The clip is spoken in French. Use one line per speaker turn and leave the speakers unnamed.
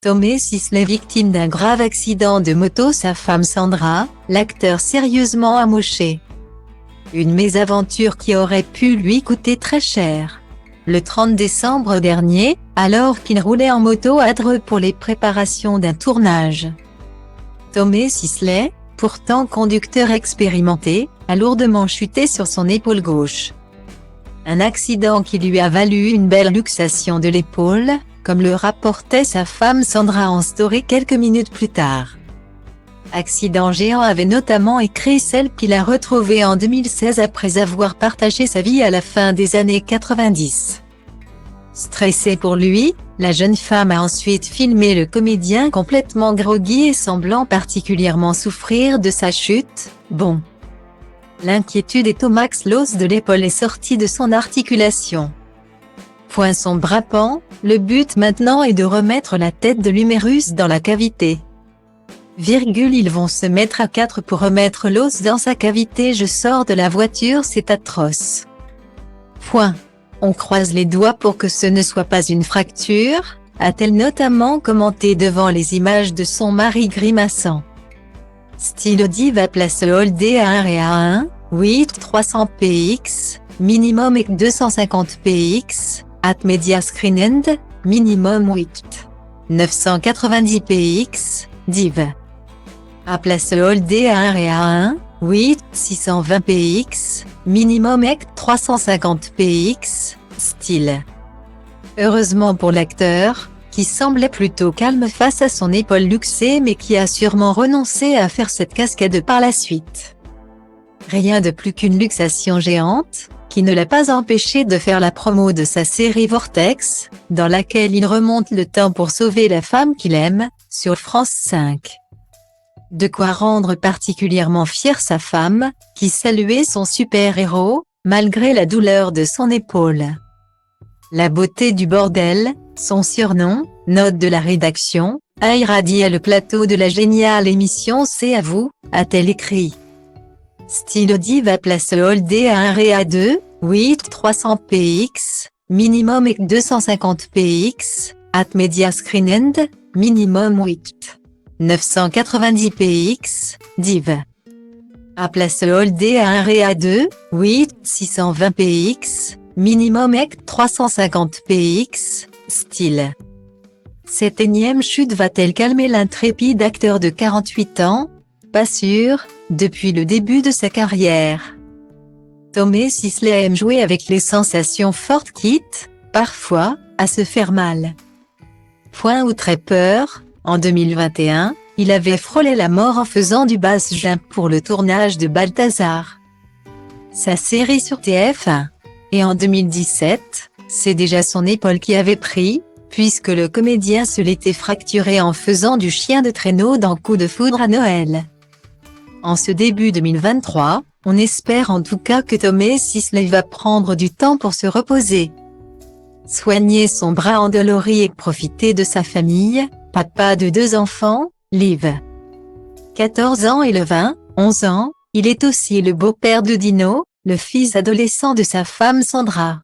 Tomé Sisley victime d'un grave accident de moto. Sa femme Sandra, l'acteur sérieusement amoché. Une mésaventure qui aurait pu lui coûter très cher. Le 30 décembre dernier, alors qu'il roulait en moto à Dreux pour les préparations d'un tournage. Tomé Sisley, pourtant conducteur expérimenté, a lourdement chuté sur son épaule gauche. Un accident qui lui a valu une belle luxation de l'épaule, comme le rapportait sa femme Sandra en story quelques minutes plus tard. Accident géant avait notamment écrit celle qu'il a retrouvée en 2016 après avoir partagé sa vie à la fin des années 90. Stressée pour lui, la jeune femme a ensuite filmé le comédien complètement groggy et semblant particulièrement souffrir de sa chute. Bon. L'inquiétude est au max, l'os de l'épaule est sorti de son articulation. Point son bras pend, le but maintenant est de remettre la tête de l'humérus dans la cavité. Ils vont se mettre à 4 pour remettre l'os dans sa cavité. Je sors de la voiture, c'est atroce. Point. On croise les doigts pour que ce ne soit pas une fracture, a-t-elle notamment commenté devant les images de son mari grimaçant. Style Diva place Holdé à 1 et à 1, 8 300 px, minimum et 250 px, at media screen end, minimum 8 990 px, div. À place Holdé à 1 et à 1, 8 620 px, minimum et 350 px, style. Heureusement pour l'acteur, qui semblait plutôt calme face à son épaule luxée mais qui a sûrement renoncé à faire cette cascade par la suite. Rien de plus qu'une luxation géante, qui ne l'a pas empêché de faire la promo de sa série Vortex, dans laquelle il remonte le temps pour sauver la femme qu'il aime, sur France 5. De quoi rendre particulièrement fière sa femme, qui saluait son super-héros, malgré la douleur de son épaule. La beauté du bordel, son surnom, note de la rédaction, a irradié le plateau de la géniale émission C'est à vous, a-t-elle écrit. Style Diva place Holdé à 1 et à 2, 8 300 px, minimum et 250 px, at media screen end, minimum 8 990 px, div. À place Holdé à 1 et à 2, 8 620 px, minimum et 350 px, style. Cette énième chute va-t-elle calmer l'intrépide acteur de 48 ans? Pas sûr, depuis le début de sa carrière. Tomé Sisley aime jouer avec les sensations fortes quitte, parfois, à se faire mal. Point ou très peur, en 2021, il avait frôlé la mort en faisant du base jump pour le tournage de Balthazar, sa série sur TF1. Et en 2017, c'est déjà son épaule qui avait pris, puisque le comédien se l'était fracturé en faisant du chien de traîneau dans Coup de foudre à Noël. En ce début 2023, on espère en tout cas que Tomé Sisley va prendre du temps pour se reposer, soigner son bras endolori et profiter de sa famille, papa de 2 enfants, Liv, 14 ans et Levin, 11 ans, il est aussi le beau-père de Dino, le fils adolescent de sa femme Sandra.